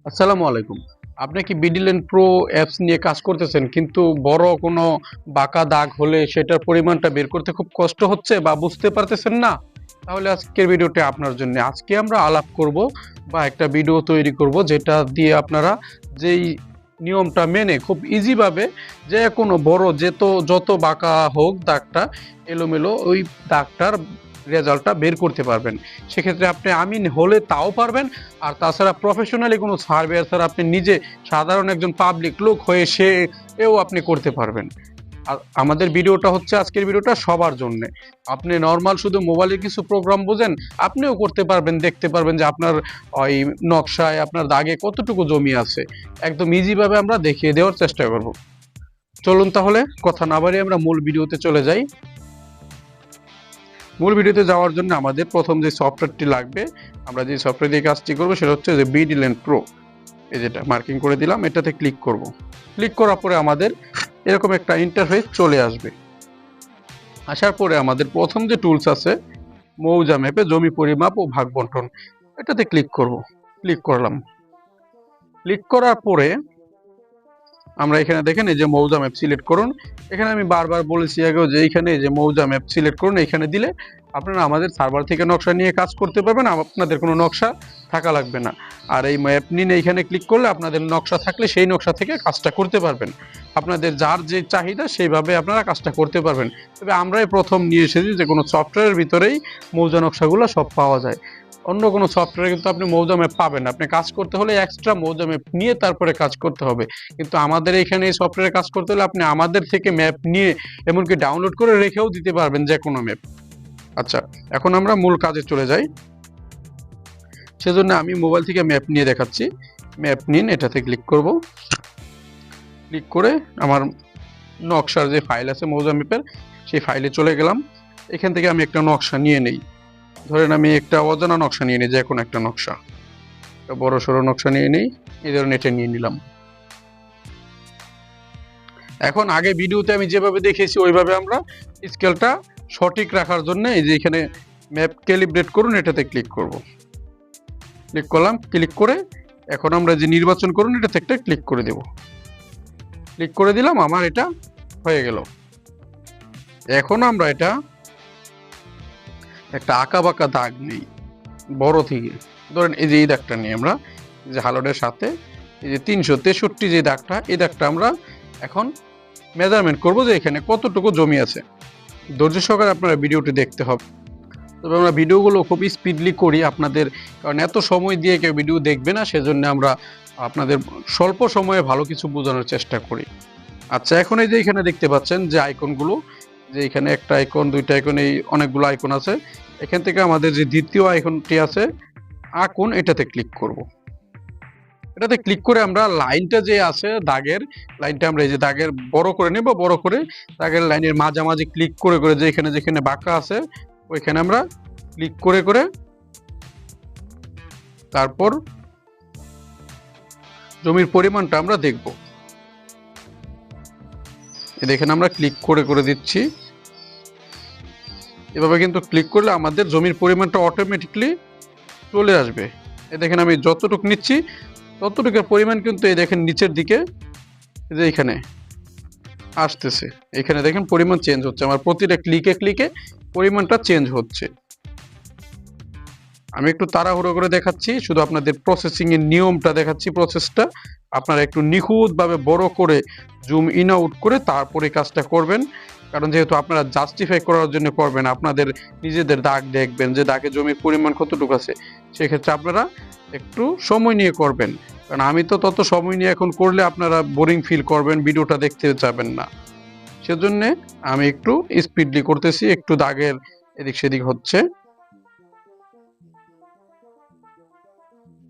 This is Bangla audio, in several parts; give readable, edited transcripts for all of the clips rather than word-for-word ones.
আসসালামু আলাইকুম। আপনি কি বিডিল্যান্ড প্রো অ্যাপস নিয়ে কাজ করতেছেন কিন্তু বড় কোনো বাঁকা দাগ হলে সেটার পরিমাণটা বের করতে খুব কষ্ট হচ্ছে বা বুঝতে পারতেছেন না? তাহলে আজকের ভিডিওটি আপনার জন্য। আজকে আমরা আলাপ করব বা একটা ভিডিও তৈরি করব যেটা দিয়ে আপনারা যেই নিয়মটা মেনে খুব ইজি ভাবে যে কোনো বড় যত বাঁকা হোক দাগটা এলোমেলো ওই দাগটার রেজাল্টটা বের করতে পারবেন। সেক্ষেত্রে আপনি আমিন হলে তাও পারবেন। আর তাছাড়া প্রফেশনালি কোনো সার্ভেয়ার ছাড়া আপনি নিজে সাধারণ একজন পাবলিক লোক হয়ে এও আপনি করতে পারবেন। আর আমাদের ভিডিওটা হচ্ছে আজকের ভিডিওটা সবার জন্য। আপনি নরমাল শুধু মোবাইলে কিছু প্রোগ্রাম বোঝেন, আপনিও করতে পারবেন, দেখতে পারবেন যে আপনার ওই নকশায় আপনার দাগে কতটুকু জমি আছে। একদম ইজি ভাবে আমরা দেখিয়ে দেওয়ার চেষ্টা করব। চলুন তাহলে কথা না বাড়িয়ে আমরা মূল ভিডিওতে চলে যাই। মূল ভিডিওতে যাওয়ার জন্য আমাদের প্রথম যে সফটওয়্যারটি লাগবে, আমরা যে সফটওয়্যার দিয়ে কাজটি করবো সেটা হচ্ছে যে বিডিল্যান্ড প্রো। এই যেটা মার্কিং করে দিলাম, এটাতে ক্লিক করব। ক্লিক করার পরে আমাদের এরকম একটা ইন্টারফেস চলে আসবে। আসার পরে আমাদের প্রথম যে টুলস আছে মৌজা ম্যাপে জমি পরিমাপ ও ভাগ বন্টন, এটাতে ক্লিক করব। ক্লিক করলাম। ক্লিক করার পরে আমরা এখানে দেখেন এই যে মৌজা ম্যাপ সিলেক্ট করুন। এখানে আমি বারবার বলেছি আগেও যে এইখানে এই যে মৌজা ম্যাপ সিলেক্ট করুন, এখানে দিলে আপনারা আমাদের সার্ভার থেকে নকশা নিয়ে কাজ করতে পারবেন, আপনাদের কোনো নকশা থাকা লাগবে না। আর এই ম্যাপ নিন এইখানে ক্লিক করলে আপনাদের নকশা থাকলে সেই নকশা থেকে কাজটা করতে পারবেন। আপনাদের যার যে চাহিদা সেইভাবে আপনারা কাজটা করতে পারবেন। তবে আমরাই প্রথম নিয়ে এসেছি যে কোনো সফটওয়্যারের ভিতরেই মৌজা নকশাগুলো সব পাওয়া যায়। অন্য কোনো সফটওয়্যারে কিন্তু আপনি মৌজা ম্যাপ পাবেন না। আপনি কাজ করতে হলে এক্সট্রা মৌজা ম্যাপ নিয়ে তারপরে কাজ করতে হবে। কিন্তু আমাদের এখানে এই সফটওয়্যারে কাজ করতে হলে আপনি আমাদের থেকে ম্যাপ নিয়ে এমনকি ডাউনলোড করে রেখেও দিতে পারবেন যে কোনো ম্যাপ। আচ্ছা, এখন আমরা মূল কাজে চলে যাই। সেজন্য আমি মোবাইল থেকে ম্যাপ নিয়ে দেখাচ্ছি। ম্যাপ নিন, এটাতে ক্লিক করব। ক্লিক করে আমার নকশার যে ফাইল আছে মৌজা ম্যাপের, সেই ফাইলে চলে গেলাম। এখান থেকে আমি একটা নকশা নিয়ে নেই। ধরেন আমি একটা অজানা নকশা নিয়ে নিই, যে কোনো একটা নকশা, একটা বড় সড়ো নকশা নিয়ে নিই। এই ধরুন এটা নিয়ে নিলাম। এখন আগে ভিডিওতে আমি যেভাবে দেখিয়েছি ওইভাবে আমরা স্কেলটা সঠিক রাখার জন্য এই যে এখানে ম্যাপ ক্যালিব্রেট করুন, এটাতে ক্লিক করব। ক্লিক করলাম। ক্লিক করে এখন আমরা যে নির্বাচন করুন এটাতে একটা ক্লিক করে দেব। ক্লিক করে দিলাম, আমার এটা হয়ে গেল। এখন আমরা এটা একটা আঁকা বাঁকা দাগ নেই বড় থেকে, ধরেন এই যে এই দাগটা নিয়ে আমরা যে হালোডের সাথে এই যে 363 যে দাগটা, এই দাগটা আমরা এখন মেজারমেন্ট করব যে এখানে কতটুকু জমি আছে। ধৈর্য সহকারে আপনারা ভিডিওটি দেখতে হবে। তবে আমরা ভিডিওগুলো খুব স্পিডলি করি আপনাদের, কারণ এত সময় দিয়ে কেউ ভিডিও দেখবে না, সেজন্য আমরা আপনাদের স্বল্প সময়ে ভালো কিছু বোঝানোর চেষ্টা করি। আচ্ছা, এখন এই যে এখানে দেখতে পাচ্ছেন যে আইকনগুলো, যে এখানে একটা আইকন, দুইটা আইকন, এই অনেকগুলো আইকন আছে। এখান থেকে আমাদের যে দ্বিতীয় আইকনটি আছে আঁকুন, এটাতে ক্লিক করব। এটাতে ক্লিক করে আমরা লাইনটা যে আছে দাগের লাইনটা আমরা এই যে দাগের বড় করে নেব। বড় করে দাগের লাইনের মাঝামাঝি ক্লিক করে করে যেখানে যেখানে বাঁকা আছে ওইখানে আমরা ক্লিক করে করে তারপর জমির পরিমাণটা আমরা দেখব। দেখেন আমরা ক্লিক করে করে দিচ্ছি। এভাবে কিন্তু ক্লিক করলে আমাদের জমির পরিমাণটা অটোমেটিকলি চলে আসবে। এই দেখেন আমি যতটুকু নিচ্ছি ততটুকুর পরিমাণ কিন্তু এই দেখেন নিচের দিকে যে এখানে আসতেছে। এখানে দেখেন পরিমাণ চেঞ্জ হচ্ছে, আমার প্রতিটা ক্লিকে ক্লিকে পরিমাণটা চেঞ্জ হচ্ছে। আমি একটু তাড়াহুড়ো করে দেখাচ্ছি, শুধু আপনাদের প্রসেসিং এর নিয়মটা দেখাচ্ছি। প্রসেসটা আপনারা একটু নিখুঁতভাবে বড় করে জুম ইন আউট করে তারপরে কাজটা করবেন। কারণ যেহেতু আপনারা জাস্টিফাই করার জন্য করবেন, আপনাদের নিজেদের দাগ দেখবেন যে দাগে জমির পরিমাণ কতটুকু আছে, সেক্ষেত্রে আপনারা একটু সময় নিয়ে করবেন। কারণ আমি তো তত সময় নিয়ে এখন করলে আপনারা বোরিং ফিল করবেন, ভিডিওটা দেখতে যাবেন না। সেজন্যে আমি একটু স্পিডলি করতেছি, একটু দাগের এদিক সেদিক হচ্ছে।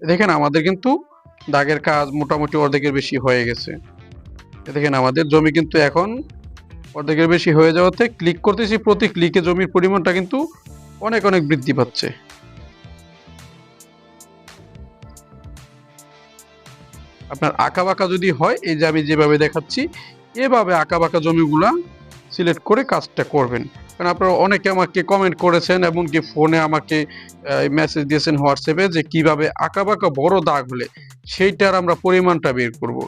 দেখেন আমাদের কিন্তু দাগের কাজ মোটামুটি অর্ধেকের বেশি হয়ে গেছে। দেখেন আমাদের জমি কিন্তু এখন অর্ধেকের বেশি হয়ে যাওয়াতে ক্লিক করতেছি, প্রতি ক্লিকে জমির পরিমাণটা কিন্তু অনেক অনেক বৃদ্ধি পাচ্ছে। আপনার আঁকা বাঁকা যদি হয়, এই যে আমি যেভাবে দেখাচ্ছি এভাবে আঁকা বাঁকা জমিগুলা সিলেক্ট করে কাজটা করবেন। কারণ আপনারা অনেকে আমাকে কমেন্ট করেছেন, এমনকি ফোনে আমাকে মেসেজ দিয়েছেন হোয়াটসঅ্যাপে যে কিভাবে আঁকাবাঁকা বড় দাগ হলে সেইটার আমরা পরিমাণটা বের করব।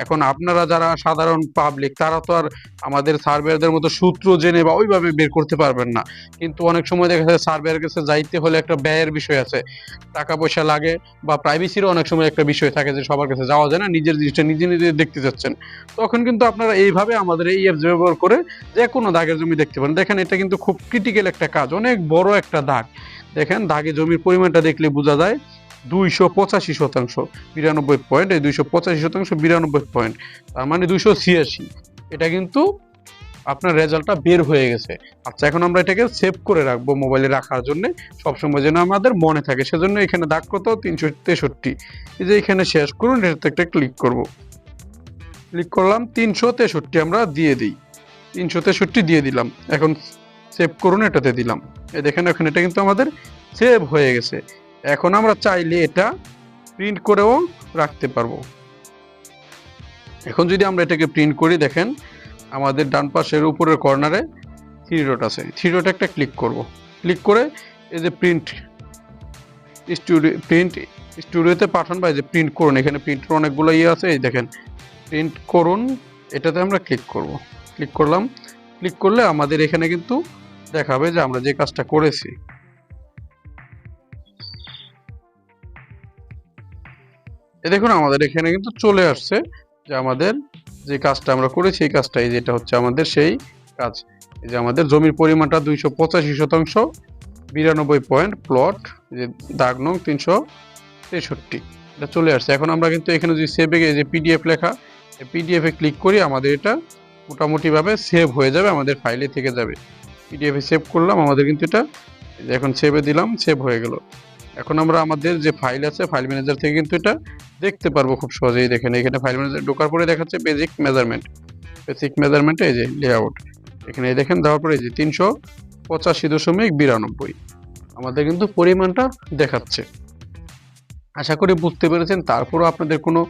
এখন আপনারা যারা সাধারণ পাবলিক তারা তো আর আমাদের সার্ভেয়ারদের মতো সূত্র জেনে বা ওইভাবে বের করতে পারবেন না। কিন্তু অনেক সময় দেখা যায় সার্ভেয়ারের কাছে যাইতে হলে একটা ব্যয়ের বিষয় আছে, টাকা পয়সা লাগে, বা প্রাইভেসিরও অনেক সময় একটা বিষয় থাকে যে সবার কাছে যাওয়া যায় না, নিজের জিনিসটা নিজে নিজে দেখতে যাচ্ছেন। তখন কিন্তু আপনারা এইভাবে আমাদের এই অ্যাপস ব্যবহার করে যে কোনো দাগের জমি দেখতে পারেন। দেখেন এটা কিন্তু খুব ক্রিটিক্যাল একটা কাজ, অনেক বড় একটা দাগ। দেখেন দাগে জমির পরিমাণটা দেখলে বোঝা যায় 285%, 92 পয়েন্ট, এই 285%, 92 পয়েন্ট, তার মানে 286। এটা কিন্তু আপনার রেজাল্টটা বের হয়ে গেছে। আচ্ছা, এখন আমরা এটাকে সেভ করে রাখবো মোবাইলে রাখার জন্য, সবসময় যেন আমাদের মনে থাকে। সেজন্য এখানে দাগ কত 363, এই যে এখানে শেষ করুন, এটাতে একটা ক্লিক করব। ক্লিক করলাম, 363 আমরা দিয়ে দিই, 363 দিয়ে দিলাম। এখন সেভ করুন, এটাতে দিলাম। এই দেখেন এখন এটা কিন্তু আমাদের সেভ হয়ে গেছে। এখন আমরা চাইলে এটা প্রিন্ট করেও রাখতে পারবো। এখন যদি আমরা এটাকে প্রিন্ট করি, দেখেন আমাদের ডান পাশের উপরের কর্নারে থ্রি ডট আছে, থ্রি ডট একটা ক্লিক করব। ক্লিক করে এই যে প্রিন্ট স্টুডিওতে পাঠান বা এই যে প্রিন্ট করুন, এখানে প্রিন্টের অনেকগুলো ইয়ে আছে, এই দেখেন প্রিন্ট করুন, এটাতে আমরা ক্লিক করব। ক্লিক করলাম, ক্লিক করলে আমাদের এখানে কিন্তু দেখাবে যে আমরা যে কাজটা করেছি। এই দেখুন আমাদের এখানে কিন্তু চলে আসছে যে আমাদের যে কাজটা আমরা করেছি এই কাজটাই, যেটা হচ্ছে আমাদের সেই কাজ। এই যে আমাদের জমির পরিমাণটা 285%, 92 পয়েন্ট, প্লট যে দাগ নং 363, এটা চলে আসছে। এখন আমরা কিন্তু এখানে যদি সেভে গিয়ে যে পিডিএফ লেখা, এই পিডিএফে ক্লিক করি, আমাদের এটা মোটামুটিভাবে সেভ হয়ে যাবে, আমাদের ফাইলে থেকে যাবে। পিডিএফে সেভ করলাম, আমাদের কিন্তু এটা এখন সেভে দিলাম, সেভ হয়ে গেল। এখন আমরা আমাদের যে ফাইল আছে ফাইল ম্যানেজার থেকে কিন্তু এটা দেখতে পারবো খুব সহজেই। দেখেন এখানে ফাইল ম্যানেজার ঢোকার পরে দেখাচ্ছে বেসিক মেজারমেন্টে এই যে লেআউট, এখানে দেখেন দেওয়ার পরে এই যে 385.92 আমাদের কিন্তু পরিমাণটা দেখাচ্ছে। আশা করি বুঝতে পেরেছেন। তারপরও আপনাদের কোনো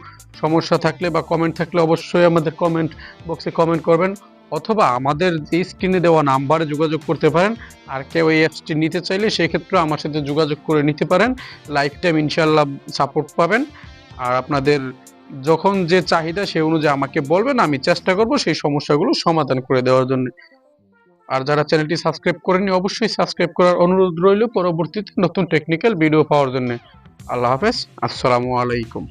সমস্যা থাকলে বা কমেন্ট থাকলে অবশ্যই আমাদের কমেন্ট বক্সে কমেন্ট করবেন, অথবা আমাদের যে স্ক্রিনে দেওয়া নাম্বারে যোগাযোগ করতে পারেন। আর কেউ এই অ্যাপসটি নিতে চাইলে সেক্ষেত্রে আমার সাথে যোগাযোগ করে নিতে পারেন, লাইফ টাইম ইনশাল্লাহ সাপোর্ট পাবেন। আর আপনাদের যখন যে চাহিদা সেই অনুযায়ী আমাকে বলবেন, আমি চেষ্টা করব সেই সমস্যাগুলো সমাধান করে দেওয়ার জন্য। আর যারা চ্যানেলটি সাবস্ক্রাইব করেননি অবশ্যই সাবস্ক্রাইব করার অনুরোধ রইল পরবর্তীতে নতুন টেকনিক্যাল ভিডিও পাওয়ার জন্য। আল্লাহ হাফেজ, আসসালামু আলাইকুম।